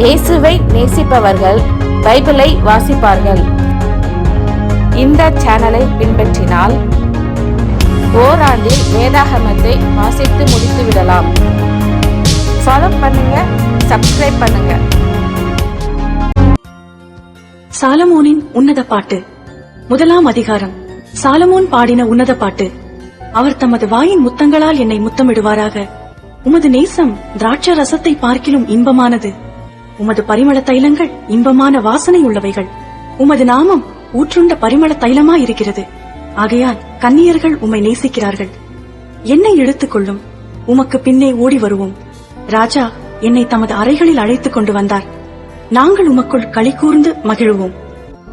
இயேசுவை நேசிப்பவர்கள் பைபிளை வாசிப்பார்கள். இந்த சேனலை பின்பற்றினால் ஓராண்டில் வேதாகமத்தை வாசித்து முடித்து விடலாம். ஃபாலோ பண்ணுங்க, சப்ஸ்கிரைப் பண்ணுங்க. சாலமோனின் உன்னத பாட்டு. முதலாம் அதிகாரம். சாலமோன் பாடின உன்னத பாட்டு. அவர் தமது வாயின் முத்தங்களால் என்னை முத்தமிடுவாராக. உமது நேசம் திராட்சை ரசத்தை பார்க்கிலும் இன்பமானது. உமது பரிமள தைலங்கள் இன்பமான வாசனை உள்ளவைகள். உமது நாமம் ஊற்றுண்ட பரிமள தைலமாயிருக்கிறது. ஆகையால் கன்னியர்கள் உம்மை நேசிக்கிறார்கள். என்னை இழுத்துக் கொள்ளும், உமக்கு பின்னே ஓடி வருவோம். ராஜா என்னை தமது அறைகளில் அழைத்துக் கொண்டு வந்தார். நாங்கள் உமக்குள் களி கூர்ந்து மகிழுவோம்.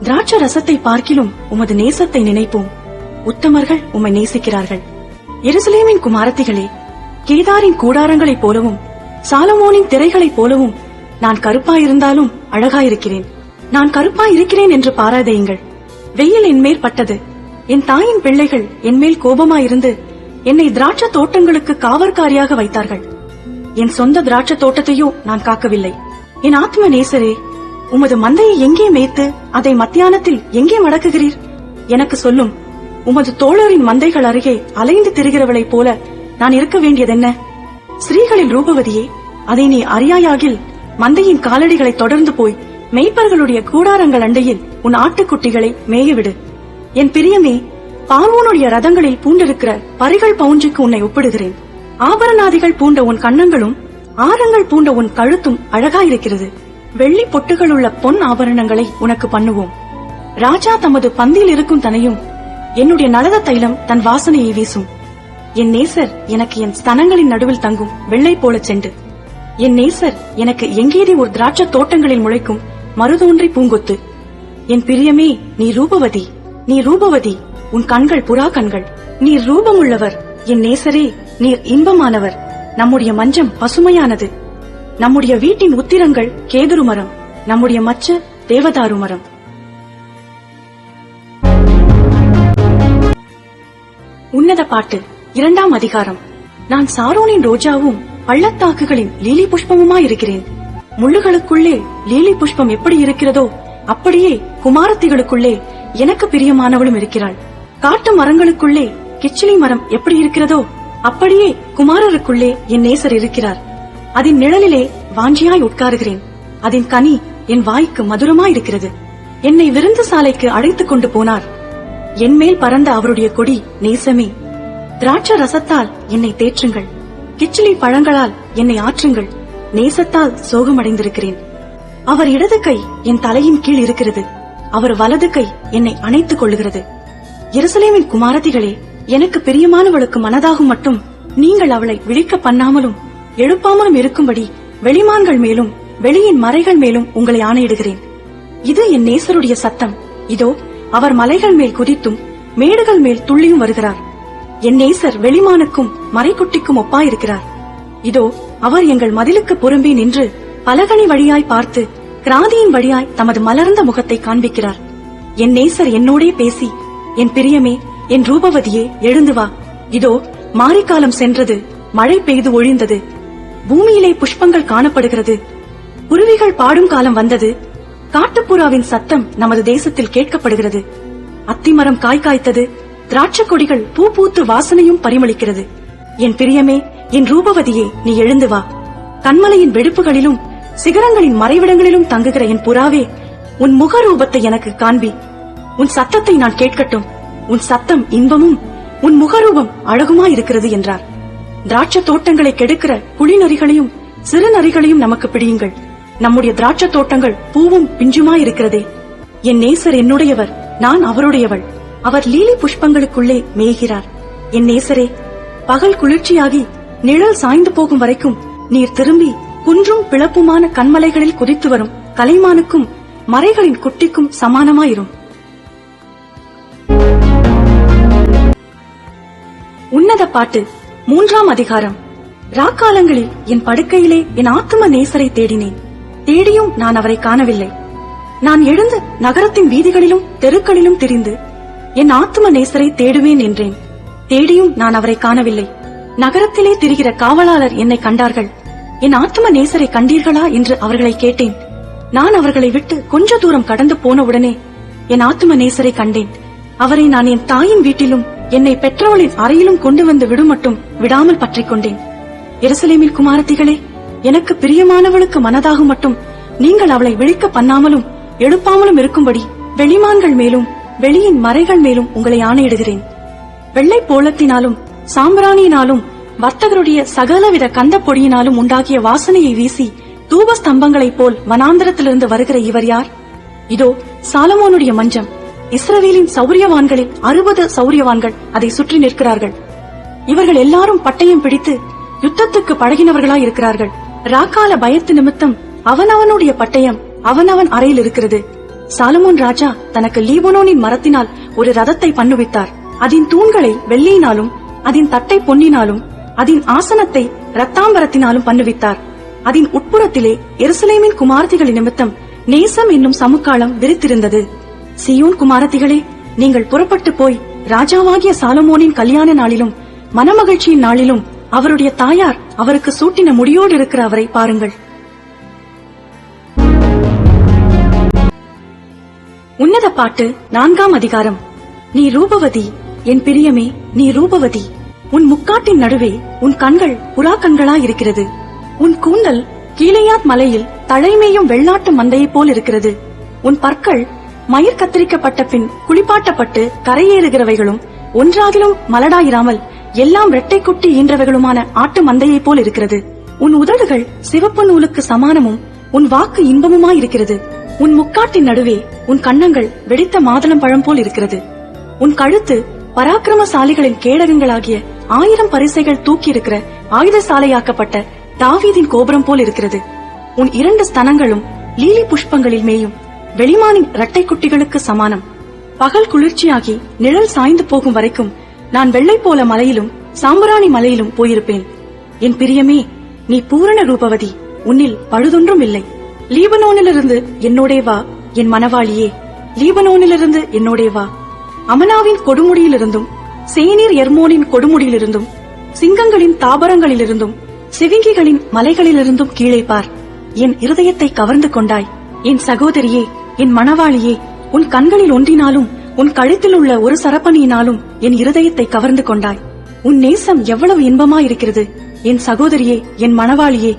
திராட்சை ரசத்தை பார்க்கிலும் உமது நேசத்தை நினைப்போம். உத்தமர்கள் உம்மை நேசிக்கிறார்கள். எருசலேமின் குமாரத்திகளே, கேதாரின் கூடாரங்களைப் போலவும் சாலமோனின் திரைகளைப் போலவும் நான் கருப்பாயிருந்தாலும் அழகாயிருக்கிறேன். நான் கருப்பாயிருக்கிறேன் என்று பாராதேயுங்கள். வெயில் என்மேல் பட்டது. என் தாயின் பிள்ளைகள் என்மேல் கோபமாயிருந்து என்னை திராட்சை தோட்டங்களுக்கு காவற்காரியாக வைத்தார்கள். என் சொந்த திராட்சை தோட்டத்தையோ நான் காக்கவில்லை. என் ஆத்ம நேசரே, உமது மந்தையை எங்கே மேய்த்து அதை மத்தியானத்தில் எங்கே மடக்குகிறீர்? எனக்கு சொல்லும். உமது தோழரின் மந்தைகள் அருகே அலைந்து திரிகிறவளைப் போல நான் இருக்க வேண்டியதென்ன? ஸ்ரீகளில் ரூபவதியே, அதை நீ அறியாயாகில் மந்தையின் காலடிகளை தொடர்ந்து போய் மெய்ப்பர்களுடைய கூடாரங்கள் அண்டையில் உன் ஆட்டுக்குட்டிகளை மேயவிடு. என் பிரியமே, பார்வோனுடைய ரதங்களில் பூண்டிருக்கிற பரிகள் பவுஞ்சுக்கு உன்னை ஒப்பிடுகிறேன். ஆபரணாதிகள் பூண்ட உன் கன்னங்களும் ஆரங்கள் பூண்ட உன் கழுத்தும் அழகாயிருக்கிறது. வெள்ளி பொட்டுகளுள்ள பொன் ஆபரணங்களை உனக்கு பண்ணுவோம். ராஜா தமது பந்தியில் இருக்கும் தனையும் என்னுடைய நலத தைலம் தன் வாசனையை வீசும். என் நேசர் எனக்கு என் ஸ்தனங்களின் நடுவில் தங்கும் வெள்ளை போல சென்று. என் நேசர் எனக்கு எங்கேதி ஒரு திராட்சை தோட்டங்களில் முளைக்கும் மருதோன்றி பூங்கொத்து. என் பிரியமே, நீ ரூபவதி, நீ ரூபவதி. உன் கண்கள் புறா கண்கள். நீர் ரூபமுள்ளவர். என் நேசரே, நீர் இன்பமானவர். நம்முடைய மஞ்சம் பசுமையானது. நம்முடைய வீட்டின் உத்திரங்கள் கேதுரு மரம், நம்முடைய மச்ச தேவதாரு மரம். உன்னத பாட்டு. இரண்டாம் அதிகாரம். நான் சாரோனின் ரோஜாவும் பள்ளத்தாக்குகளின் லீலி புஷ்பமுமாயிருக்கிறேன். முள்ளுகளுக்குள்ளே லீலி புஷ்பம் எப்படி இருக்கிறதோ அப்படியே குமாரத்திகளுக்குள்ளே எனக்கு பிரியமானவளும் இருக்கிறாள். காட்டு மரங்களுக்குள்ளே கிச்சிலி மரம் எப்படி இருக்கிறதோ அப்படியே குமாரருக்குள்ளே என் நேசர் இருக்கிறார். அதன் நிழலிலே வாஞ்சியாய் உட்காருகிறேன். அதன் கனி என் வாய்க்கு மதுரமாயிருக்கிறது. என்னை விருந்து சாலைக்கு அழைத்துக் கொண்டு போனார். என்மேல் பறந்த அவருடைய கொடி நேசமே. திராட்சை ரசத்தால் என்னை தேற்றுங்கள். கிச்சிலி பழங்களால் என்னை ஆற்றுங்கள். நேசத்தால் சோகமடைந்திருக்கிறேன். அவர் இடது கை என் தலையின் கீழ் இருக்கிறது. அவர் வலது கை என்னை அணைத்துக் கொள்ளுகிறது. எருசலேமின் குமாரத்திகளே, எனக்கு பிரியமானவளுக்கு மனதாகும் மட்டும் நீங்கள் அவளை விழிக்க பண்ணாமலும் எழுப்பாமலும் இருக்கும்படி வெளிமான்கள் மேலும் வெளியின் மறைகள் மேலும் உங்களை ஆணையிடுகிறேன். இது என் நேசருடைய சத்தம். இதோ அவர் மலைகள் மேல் குதித்தும் மேடுகள் மேல் துள்ளியும் வருகிறார். என் நேசர் வெளிமானுக்கும் மறைக்குட்டிக்கும் ஒப்பாயிருக்கிறார். இதோ அவர் எங்கள் மதிலுக்கு புறம்பே நின்று பலகணி வழியாய் பார்த்து கிராதியின் வழியாய் தமது மலர்ந்த முகத்தை காண்பிக்கிறார். என் நேசர் என்னோடே பேசி, என் பிரியமே, என் ரூபவதியே, எழுந்து வா. இதோ மாரிக்காலம் சென்றது, மழை பெய்து ஒழிந்தது. பூமியிலே புஷ்பங்கள் காணப்படுகிறது. குருவிகள் பாடும் காலம் வந்தது. காட்டுப்புறாவின் சத்தம் நமது தேசத்தில் கேட்கப்படுகிறது. அத்திமரம் காய் காய்த்தது. திராட்சை கொடிகள் பூ பூத்து வாசனையும் பரிமளிக்கிறது. என் பிரியமே, என் ரூபவதியே, நீ எழுந்து வா. கண்மலையின் வெடிப்புகளிலும் சிகரங்களின் மறைவிடங்களிலும் தங்குகிற என் புறாவே, உன் முக ரூபத்தை எனக்கு காண்பி. உன் சத்தத்தை நான் கேட்கட்டும். உன் சத்தம் இன்பமும் உன் முகரூபம் அழகுமாயிருக்கிறது என்றார். திராட்சை தோட்டங்களை கெடுக்கிற குழிநரிகளையும் சிறு நரிகளையும் நமக்கு பிடியுங்கள். நம்முடைய திராட்சை தோட்டங்கள் பூவும் பிஞ்சுமாயிருக்கிறதே. என் நேசர் என்னுடையவர், நான் அவருடையவள். அவர் லீலி புஷ்பங்களுக்குள்ளே மேய்கிறார். என் நேசரே, பகல் குளிர்ச்சியாகி நிழல் சாய்ந்து போகும் வரைக்கும் நீர் திரும்பி குன்றும் பிளப்புமான கண்மலைகளில் குதித்து வரும் கலைமானுக்கும் மறைகளின் குட்டிக்கும் சமானமாயிரும். உன்னத பாட்டு. மூன்றாம் அதிகாரம். ராக்காலங்களில் என் படுக்கையிலே என் ஆத்தும நேசரை தேடினேன். தேடியும் நான் அவரை காணவில்லை. நான் எழுந்து நகரத்தின் வீதிகளிலும் தெருக்களிலும் திரிந்து என் ஆத்தும நேசரை தேடுவேன் என்றேன். தேடியும் நான் அவரை காணவில்லை. நகரத்திலே திரிகிற காவலாளர் என்னை கண்டார்கள். என் ஆத்ம நேசரை கண்டீர்களா என்று அவர்களை கேட்டேன். நான் அவர்களை விட்டு கொஞ்ச தூரம் கடந்து போனவுடனே என் ஆத்ம நேசரை கண்டேன். அவரை நான் என் தாயின் வீட்டிலும் என்னை பெற்றவளின் அறையிலும் கொண்டு வந்து விடுமட்டும் விடாமல் பற்றிக் கொண்டேன். எருசலேமின் குமாரத்திகளே, எனக்கு பிரியமானவளுக்கு மனதாகும் மட்டும் நீங்கள் அவளை விழிக்க பண்ணாமலும் எழுப்பாமலும் இருக்கும்படி வெளிமான்கள் மேலும் வெளியின் மறைகள் மேலும் உங்களை ஆணையிடுகிறேன். வெள்ளை போலத்தினாலும் சாம்பிராணியினாலும் வர்த்தகருடைய சகலவித கந்த பொடியினாலும் உண்டாகிய வாசனையை வீசி தூப ஸ்தம்பங்களைப் போல் வனாந்தரத்திலிருந்து வருகிற இவர் யார்? இதோ சாலமோனுடைய மஞ்சம். இஸ்ரவேலின் சௌரியவான்களில் 60 சௌரியவான்கள் அதை சுற்றி நிற்கிறார்கள். இவர்கள் எல்லாரும் பட்டயம் பிடித்து யுத்தத்துக்கு பழகினவர்களாய் இருக்கிறார்கள். ராக்கால பயத்து நிமித்தம் அவனவனுடைய பட்டயம் அவனவன் அறையில் இருக்கிறது. சாலமோன் ராஜா தனக்கு லீபனோனின் மரத்தினால் ஒரு ரதத்தை பண்ணுவித்தார். அதன் தூண்களை வெள்ளியினாலும் அதன் தட்டை பொன்னினாலும் அதன் ஆசனத்தை இரத்தாம்பரத்தினாலும் பண்ணுவித்தார். அதன் உட்புறத்திலே எருசலேமின் குமாரத்திகளின் நிமித்தம் நேசம் என்னும் சமுக்காளம் விரித்திருந்தது. சீயோன் குமாரத்திகளே, நீங்கள் புறப்பட்டு போய் ராஜாவாகிய சாலமோனின் கல்யாண நாளிலும் மனமகிழ்ச்சியின் நாளிலும் அவருடைய தாயார் அவருக்கு சூட்டின முடியோடு இருக்கிற அவரை பாருங்கள். உன்னத பாட்டு 4ஆம் அதிகாரம். நீ ரூபவதி, என் பிரியமே, நீ ரூபவதி. உன் முக்காட்டின் நடுவே உன் கண்கள் புறா கண்களாயிருக்கிறது. உன் கூந்தல் கீலேயாத் மலையில் தழைமேயும் வெள்ளாட்டு மந்தையைப் போல் இருக்கிறது. உன் பற்கள் மயிர் கத்தரிக்கப்பட்ட பின் குளிப்பாட்டப்பட்டு கரையேறுகிறவைகளும் ஒன்றாகிலும் மலடாயிராமல் எல்லாம் இரட்டை குட்டி ஈன்றவைகளுமான ஆட்டு மந்தையைப் போல் இருக்கிறது. உன் உதடுகள் சிவப்பு நூலுக்கு சமானமும் உன் வாக்கு இன்பமுமாயிருக்கிறது. உன் முக்காட்டின் நடுவே உன் கன்னங்கள் வெடித்த மாதுளம் பழம் போல் இருக்கிறது. உன் கழுத்து பராக்கிரமசாலிகளின் கேடகங்களாகிய 1000 பரிசைகள் தூக்கி இருக்கிற ஆயுதசாலையாக்கப்பட்ட தாவீதின் கோபுரம் போல் இருக்கிறது. உன் 2 ஸ்தனங்களும் லீலி புஷ்பங்களில் மேயும் வெளிமானின் இரட்டை குட்டிகளுக்கு சமானம். பகல் குளிர்ச்சியாகி நிழல் சாய்ந்து போகும் வரைக்கும் நான் வெள்ளை போல மலையிலும் சாம்பிராணி மலையிலும் போயிருப்பேன். என் பிரியமே, நீ பூரண ரூபவதி, உன்னில் பழுதொன்றும் இல்லை. லீபனோனிலிருந்து என்னோடே வா, என் மனவாளியே, லீபனோனிலிருந்து என்னோடே வா. அமனாவின் கொடுமுடியிலிருந்தும் சேனீர் எர்மோனின் கொடுமுடியிலிருந்தும் சிங்கங்களின் தாபரங்களிலிருந்தும் சிவிங்கிகளின் மலைகளிலிருந்தும் கீழே பார். என் இருதயத்தை கவர்ந்து கொண்டாய். என் சகோதரியே, என் மணவாளியே, உன் கண்களில் ஒன்றினாலும் உன் கழுத்தில் உள்ள ஒரு சரப்பணியினாலும் என் இருதயத்தை கவர்ந்து கொண்டாய். உன் நேசம் எவ்வளவு இன்பமாயிருக்கிறது. என் சகோதரியே, என் மணவாளியே,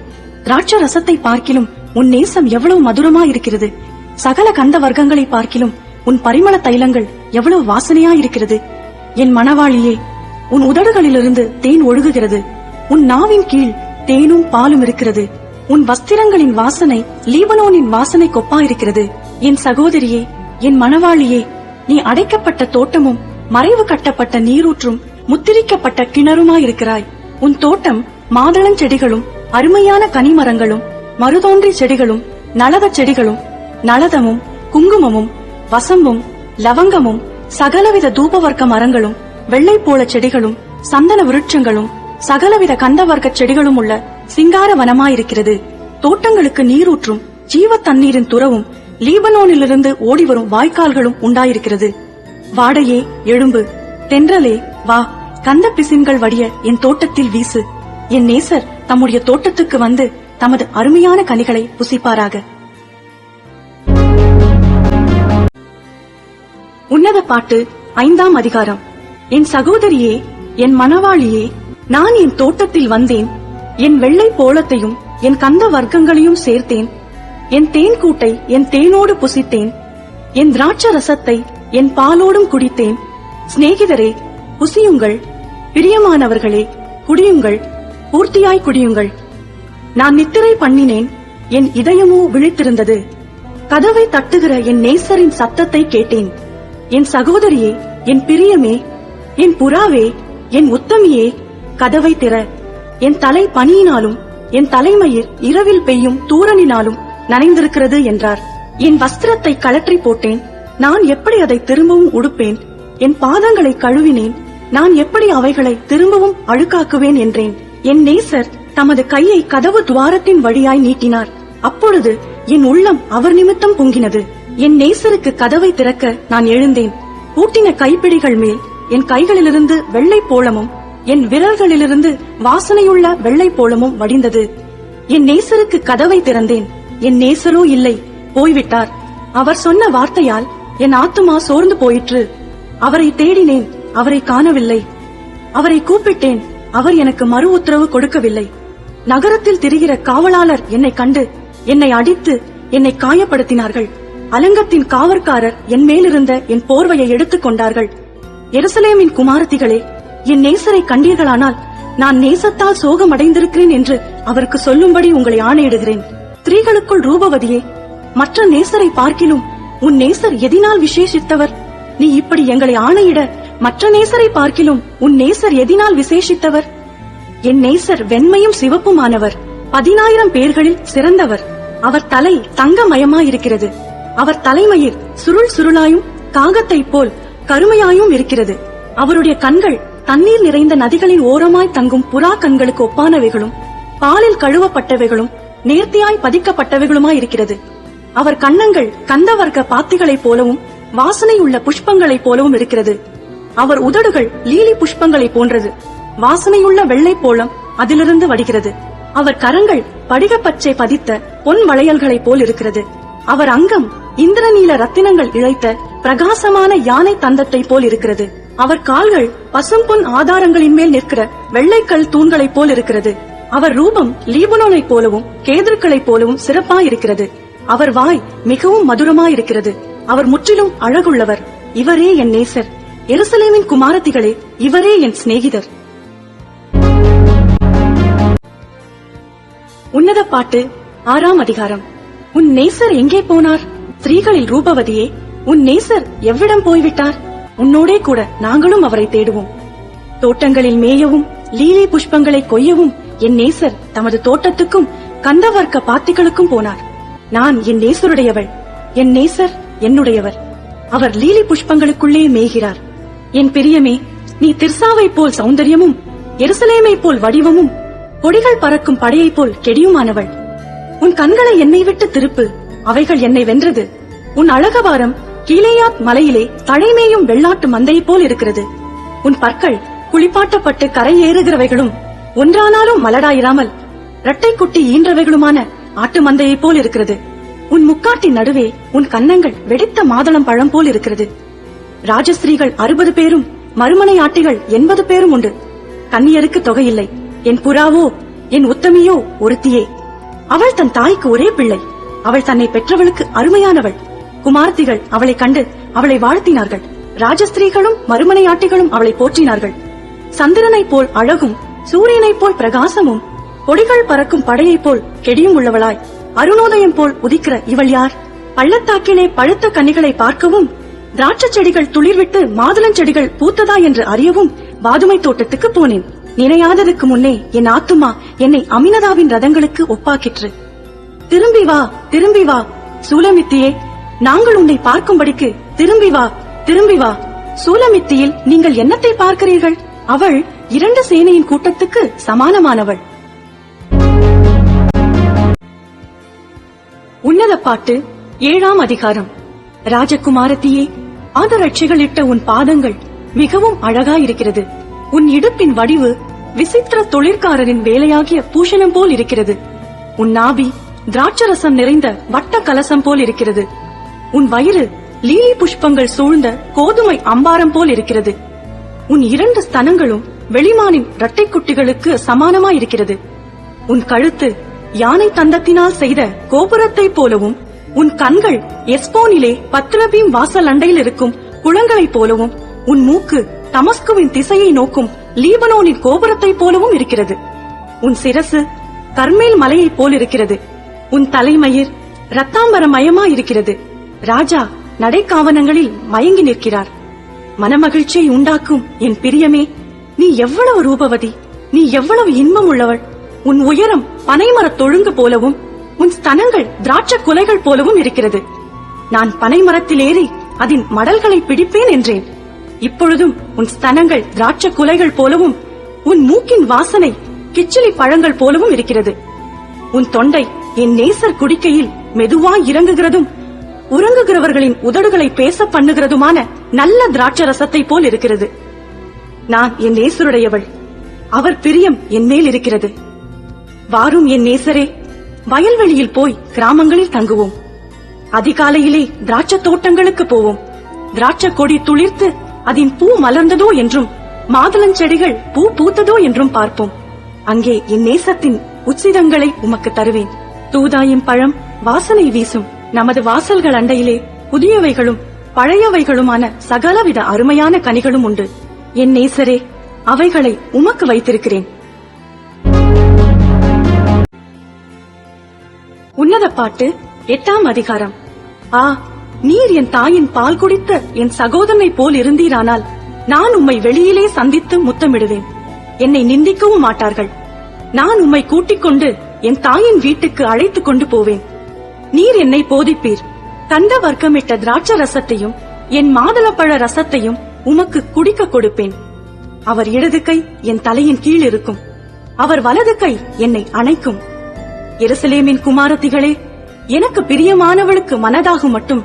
திராட்ச ரசத்தை பார்க்கிலும் உன் நேசம் எவ்வளவு மதுரமாயிருக்கிறது. சகல கந்த வர்க்கங்களை பார்க்கிலும் உன் பரிமள தைலங்கள் எவ்வளவு வாசனையாயிருக்கிறது. என் மணவாளியே, உன் உதடுகளிலிருந்து தேன் ஒழுகுகிறது. உன் நாவின் கீழ் தேனும் பாலும் இருக்கிறது. உன் வஸ்திரங்களின் வாசனை லீபனோனின் வாசனை கொப்பாயிருக்கிறது. என் சகோதரியே, என் மணவாளியே, நீ அடைக்கப்பட்ட தோட்டமும் மறைவு கட்டப்பட்ட நீரூற்றும் முத்திரிக்கப்பட்ட கிணறுமாயிருக்கிறாய். உன் தோட்டம் மாதளஞ்செடிகளும் அருமையான கனிமரங்களும் மருதோன்றி செடிகளும் நளத செடிகளும் நளதமும் குங்குமமும் வசம்பும் லவங்கமும் சகலவித தூபவர்க்க மரங்களும் வெள்ளை போல செடிகளும் சந்தன விருட்சங்களும் சகலவித கந்தவர்க்க செடிகளும் உள்ள சிங்கார வனமாயிருக்கிறது. தோட்டங்களுக்கு நீரூற்றும் ஜீவ தண்ணீரின் துறவும் லீபனோனிலிருந்து ஓடிவரும் வாய்க்கால்களும் உண்டாயிருக்கிறது. வாடையே எழும்பு, தென்றலே வா, கந்த பிசின்கள் வடிய என் தோட்டத்தில் வீசு. என் நேசர் தம்முடைய தோட்டத்துக்கு வந்து தமது அருமையான கனிகளை புசிப்பாராக. உன்னத பாட்டு 5ஆம் அதிகாரம். என் சகோதரியே, என் மணவாளியே, நான் என் தோட்டத்தில் வந்தேன். என் வெள்ளை போலத்தையும் என் கந்த வர்க்கங்களையும் சேர்த்தேன். என் தேன் கூட்டை என் தேனோடு புசித்தேன். என் திராட்ச ரசத்தை என் பாலோடும் குடித்தேன். சிநேகிதரே, புசியுங்கள். பிரியமானவர்களே, குடியுங்கள், பூர்த்தியாய் குடியுங்கள். நான் நித்திரை பண்ணினேன், என் இதயமோ விழித்திருந்தது. கதவை தட்டுகிற என் நேசரின் சத்தத்தை கேட்டேன். என் சகோதரியே, என் பிரியமே, என் புறாவே, என் உத்தமியே, கதவை திற. என் தலை பனியினாலும் என் தலைமயிர் இரவில் பெய்யும் தூரனினாலும் நனைந்திருக்கிறது என்றார். என் வஸ்திரத்தை கழற்றி போட்டேன். நான் எப்படி அதை திரும்பவும் உடுப்பேன்? என் பாதங்களை கழுவினேன். நான் எப்படி அவைகளை திரும்பவும் அழுக்காக்குவேன் என்றேன். என் நேசர் தமது கையை கதவு துவாரத்தின் வழியாய் நீட்டினார். அப்பொழுது என் உள்ளம் அவர் நிமித்தம் பொங்கினது. என் நேசருக்கு கதவை திறக்க நான் எழுந்தேன். பூட்டின கைப்பிடிகள் மேல் என் கைகளிலிருந்து வெள்ளை போளமும் என் விரல்களிலிருந்து வாசனையுள்ள வெள்ளை போளமும் வடிந்தது. என் நேசருக்கு கதவை திறந்தேன். என் நேசரோ இல்லை, போய்விட்டார். அவர் சொன்ன வார்த்தையால் என் ஆத்துமா சோர்ந்து போயிற்று. அவரை தேடினேன், அவரை காணவில்லை. அவரை கூப்பிட்டேன், அவர் எனக்கு மறு உத்தரவு கொடுக்கவில்லை. நகரத்தில் திரிகிற காவலாளர் என்னை கண்டு என்னை அடித்து என்னை காயப்படுத்தினார்கள். அலங்கத்தின் காவற்காரர் என் மேலிருந்த என் போர்வையை எடுத்துக் கொண்டார்கள். எருசலேமின் குமாரத்திகளே, என் நேசரை கண்டீர்களானால் நான் நேசத்தால் சோகமடைந்திருக்கிறேன் என்று அவருக்கு சொல்லும்படி உங்களை ஆணையிடுகிறேன். ஸ்திரீகளுக்குள் ரூபவதியே, மற்ற நேசரை பார்க்கிலும் உன் நேசர் எதினால் விசேஷித்தவர்? நீ இப்படி எங்களை ஆணையிட மற்ற நேசரை பார்க்கிலும் உன் நேசர் எதினால் விசேஷித்தவர்? என் நேசர் வெண்மையும் சிவப்புமானவர், 10,000 பேர்களில் சிறந்தவர். அவர் தலை தங்கமயமாயிருக்கிறது. அவர் தலைமயிர் சுருள் சுருளாயும் காகத்தை போல் கருமையாயும் இருக்கிறது. அவருடைய கண்கள் தண்ணீர் நிறைந்த நதிகளின் ஓரமாய் தங்கும் புறா கண்களுக்கு ஒப்பானவைகளும் பாலில் கழுவப்பட்டவைகளும் நேர்த்தியாய் பதிக்கப்பட்டவைகளுமாயிருக்கிறது. அவர் கன்னங்கள் கந்தவர்க்க பாத்திகளைப் போலவும் வாசனை உள்ள புஷ்பங்களைப் போலவும் இருக்கிறது. அவர் உதடுகள் லீலி புஷ்பங்களைப் போன்றது. வாசனையுள்ள வெள்ளை போலம் அதிலிருந்து வடிகிறது. அவர் கரங்கள் படிகப்பச்சை பதித்த பொன் வளையல்களைப் போல் இருக்கிறது. அவர் அங்கம் இந்திரநீல ரத்தினங்கள் இழைத்த பிரகாசமான யானை தந்தத்தை போல் இருக்கிறது. அவர் கால்கள் பசும்பொன் ஆதாரங்களின் மேல் நிற்கிற வெள்ளைக்கல் தூண்களைப் போல் இருக்கிறது. அவர் ரூபம் லீபனோனைப் போலவும் கேதுருக்களைப் போலவும் சிறப்பாயிருக்கிறது. அவர் வாய் மிகவும் மதுரமாயிருக்கிறது. அவர் முற்றிலும் அழகுள்ளவர். இவரே என் நேசர். எருசலேமின் குமாரத்திகளே, இவரே என் சிநேகிதர். உன்னத பாட்டு 6ஆம் அதிகாரம். உன் நேசர் எங்கே போனார்? ஸ்திரீகளில் ரூபவதியே, உன் நேசர் எவ்விடம் போய்விட்டார்? உன்னோடே கூட நாங்களும் அவரை தேடுவோம். தோட்டங்களில் மேயவும் லீலி புஷ்பங்களை கொய்யவும் என் நேசர் தமது தோட்டத்துக்கும் கந்தவர்க்க பாத்திகளுக்கும் போனார். நான் என் நேசருடையவள், என் நேசர் என்னுடையவர். அவர் லீலி புஷ்பங்களுக்குள்ளே மேய்கிறார். என் பிரியமே, நீ திர்சாவைப் போல் சௌந்தரியமும் எருசலேமைப் போல் வடிவமும் கொடிகள் பறக்கும் படையைப் போல் கெடியுமானவள். உன் கண்களை என்னை விட்டு திருப்பு, அவைகள் என்னை வென்றது. உன் அழகவாரம் கீலேயாத் மலையிலே தழைமேயும் வெள்ளாட்டு மந்தையைப் போல் இருக்கிறது. உன் பற்கள் குளிப்பாட்டப்பட்டு கரையேறுகிறவைகளும் ஒன்றானாலும் மலடாயிராமல் இரட்டை குட்டி ஈன்றவைகளுமான ஆட்டு மந்தையைப் போல் இருக்கிறது. உன் முக்காட்டின் நடுவே உன் கன்னங்கள் வெடித்த மாதளம் பழம் போல் இருக்கிறது. ராஜஸ்திரீகள் 60 பேரும் மறுமனை ஆட்டிகள் 80 பேரும் உண்டு. கன்னியருக்கு தொகையில்லை. என் புறாவோ என் உத்தமியோ ஒருத்தியே. அவள் தன் தாய்க்கு ஒரே பிள்ளை. அவள் தன்னை பெற்றவளுக்கு அருமையானவள். குமாரத்திகள் அவளை கண்டு அவளை வாழ்த்தினார்கள். ராஜஸ்திரீகளும் மறுமனை ஆட்டிகளும் அவளை போற்றினார்கள். சந்திரனைப் போல் அழகும் சூரியனைப் போல் பிரகாசமும் கொடிகள் பறக்கும் படையைப் போல் கெடியும் உள்ளவளாய் அருணோதயம் போல் உதிக்கிற இவள் யார்? பள்ளத்தாக்கிலே பழுத்த கனிகளை பார்க்கவும் திராட்சை செடிகள் துளிர்விட்டு மாதுளஞ்செடிகள் பூத்ததா என்று அறியவும் பாதுமை தோட்டத்துக்கு போனேன். நினையாததுக்கு முன்னே என் ஆத்துமா என்னை அமினதாவின் ரதங்களுக்கு ஒப்பாக்கிற்று. திரும்பி வா, திரும்பி வா சூலமித்தியே, நாங்கள் உன்னை பார்க்கும்படிக்கு திரும்பி வா, திரும்பி வா. சூலமித்தியில் நீங்கள் என்னத்தை பார்க்கிறீர்கள்? அவள் 2 சேனையின் கூட்டத்துக்கு சமானமானவள். உன்னத பாட்டு 7ஆம் அதிகாரம். ராஜகுமாரத்தியே, பாதரட்சைகளிட்ட உன் பாதங்கள் மிகவும் அழகாயிருக்கிறது. உன் இடுப்பின் வடிவு விசித்திர தொழிற்காரரின் வேலையாகிய பூஷணம் போல் இருக்கிறது. உன் நாபி திராட்சரசம் நிறைந்த வட்ட கலசம் போல் இருக்கிறது. உன் வயிறு லீலி புஷ்பங்கள் சூழ்ந்த கோதுமை அம்பாரம் போல் இருக்கிறது. உன் 2 ஸ்தனங்களும் வெளிமானின் இரட்டை குட்டிகளுக்கு சமானமாயிருக்கிறது. உன் கழுத்து யானை தந்தத்தினால் செய்த கோபுரத்தைப் போலவும், உன் கண்கள் எஸ்போனிலே பத்ரபீம் வாசல் அண்டையில் இருக்கும் குளங்களைப் போலவும், உன் மூக்கு தமஸ்குவின் திசையை நோக்கும் லீபனோனின் கோபுரத்தைப் போலவும் இருக்கிறது. உன் சிரசு கர்மேல் மலையைப் போல் இருக்கிறது. உன் தலைமயிர் இரத்தாம்பரமயமாயிருக்கிறது. ராஜா நடைக்காவனங்களில் மயங்கி நிற்கிறார். மனமகிழ்ச்சியை உண்டாக்கும் என் பிரியமே, நீ எவ்வளவு ரூபவதி, நீ எவ்வளவு இன்பம் உள்ளவள். உன் உயரம் பனைமரத் தொழுங்கு போலவும் உன் ஸ்தனங்கள் திராட்சை குலைகள் போலவும் இருக்கிறது. நான் பனைமரத்தில் ஏறி அதன் மடல்களை பிடிப்பேன் என்றேன். இப்பொழுதும் உன் ஸ்தனங்கள் திராட்சை குலைகள் போலவும் உன் மூக்கின் வாசனை கிச்சிலி பழங்கள் போலவும் இருக்கிறது. உன் தொண்டை என் நேசர் குடிக்கையில் மெதுவாய் இறங்குகிறதும் உறங்குகிறவர்களின் உதடுகளை பேச பண்ணுகிறதுமான நல்ல திராட்சை ரசத்தை போல் இருக்கிறது. நான் என் நேசருடையவள், அவர் பிரியம் என் மேல் இருக்கிறது. வாரும் என் நேசரே, வயல்வெளியில் போய் கிராமங்களில் தங்குவோம். அதிகாலையிலே திராட்சை தோட்டங்களுக்கு போவோம். திராட்சை கொடி துளிர்த்து அதன் பூ மலர்ந்ததோ என்றும் மாதுளஞ்செடிகள் பூ பூத்ததோ என்றும் பார்ப்போம். அங்கே என் நேசத்தின் உச்சிதங்களை உமக்கு தருவேன். தூதாயும் பழம் வாசனை வீசும் நமது வாசல்கள் அண்டையிலே புதியவைகளும் பழையவைகளுமான சகலவித அருமையான கனிகளும் உண்டு. என் நேசரே, அவைகளை உமக்கு வைத்திருக்கிறேன். உன்னத பாட்டு 8ஆம் அதிகாரம். ஆ, நீர் என் தாயின் பால் குடித்த என் சகோதரனை போல் இருந்தீரானால் நான் உம்மை வெளியிலே சந்தித்து முத்தமிடுவேன். என்னை நிந்திக்கவும் மாட்டார்கள். நான் உம்மை கூட்டிக் கொண்டு என் தாயின் வீட்டுக்கு அழைத்துக் கொண்டு போவேன். நீர் என்னை போதிப்பீர். கந்த வர்க்கமிட்ட திராட்சை ரசத்தையும் என் மாதுளப்பழ ரசத்தையும் உமக்கு குடிக்க கொடுப்பேன். அவர் இடது கை என் தலையின் கீழ் இருக்கும். அவர் வலது கை என்னை அணைக்கும். எருசலேமின் குமாரத்திகளே, எனக்கு பிரியமானவளுக்கு மனதாகும் மட்டும்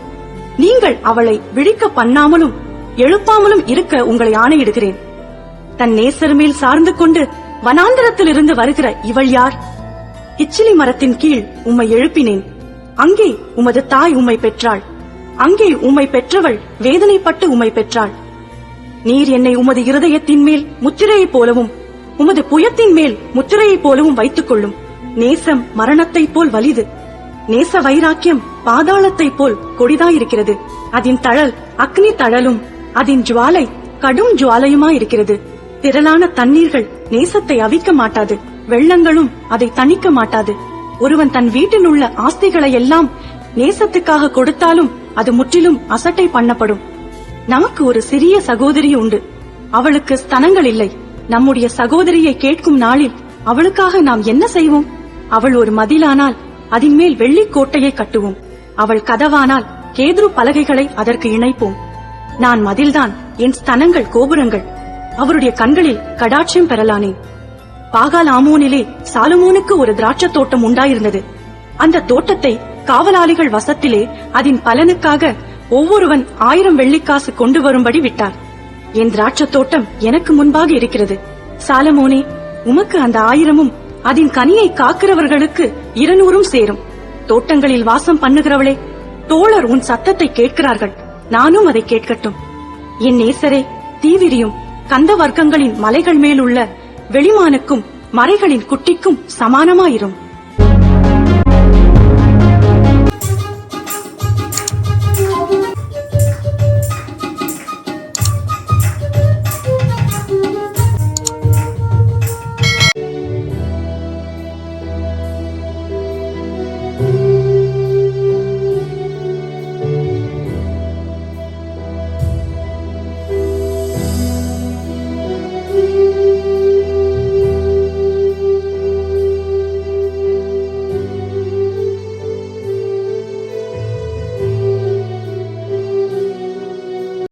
நீங்கள் அவளை விழிக்க பண்ணாமலும் எழுப்பாமலும் இருக்க உங்களை ஆணையிடுகிறேன். தன் நேசர் மேல் சார்ந்து கொண்டு வனாந்தரத்திலிருந்து வருகிற இவள் யார்? கிச்சிலி மரத்தின் கீழ் உம்மை எழுப்பினேன். அங்கே உமது தாய் உம்மை பெற்றாள். அங்கே உம்மை பெற்றவள் வேதனைப்பட்டு உம்மை பெற்றாள். நீர் என்னை உமது இருதயத்தின் மேல் முத்திரையைப் போலவும் உமது புயத்தின் மேல் முத்திரையைப் போலவும் வைத்துக் கொள்ளும். நேசம் மரணத்தைப் போல் வலிது. நேச வைராக்கியம் பாதாளத்தைப் போல் கொடிதாயிருக்கிறது. அதன் தழல் அக்னி தழலும் அதன் ஜுவாலை கடும் ஜுவாலையுமாயிருக்கிறது. திரளான தண்ணீர்கள் நேசத்தை அவிக்க மாட்டாது. வெள்ளங்களும் அதை தணிக்க மாட்டாது. ஒருவன் தன் வீட்டில் உள்ள ஆஸ்திகளை எல்லாம் நேசத்துக்காக கொடுத்தாலும் அது முற்றிலும் அசட்டை பண்ணப்படும். நமக்கு ஒரு சிறிய சகோதரி உண்டு. அவளுக்கு ஸ்தனங்கள் இல்லை. நம்முடைய சகோதரியை கேட்கும் நாளில் அவளுக்காக நாம் என்ன செய்வோம்? அவள் ஒரு மதிலானால் அதன் மேல் வெள்ளிக் கோட்டையை கட்டுவோம். அவள் கதவானால் கேதுரு பலகைகளை அதற்கு இணைப்போம். நான் மதில்தான், என் ஸ்தனங்கள் கோபுரங்கள். அவருடைய கண்களில் கடாட்சியம் பெறலானேன். பாகால் ஆமோனிலே சாலமோனுக்கு ஒரு திராட்சை தோட்டம் உண்டாயிருந்தது. அந்த தோட்டத்தை காவலாளிகள் வசத்திலே அதன் பலனுக்காக ஒவ்வொருவன் 1000 வெள்ளிக்காசு கொண்டு வரும்படி விட்டார். என் திராட்சை தோட்டம் எனக்கு முன்பாக இருக்கிறது. சாலமோனே, உமக்கு அந்த 1000ம் அதன் கனியை காக்கிறவர்களுக்கு 200ம் சேரும். தோட்டங்களில் வாசம் பண்ணுகிறவளே, தோழர் உன் சத்தத்தை கேட்கிறார்கள். நானும் அதை கேட்கட்டும். என் நேசரே, தீவிரியும் கந்த வர்க்கங்களின் மலைகள் மேலுள்ள வெளிமானுக்கும் மறைகளின் குட்டிக்கும் சமானமாயிரும்.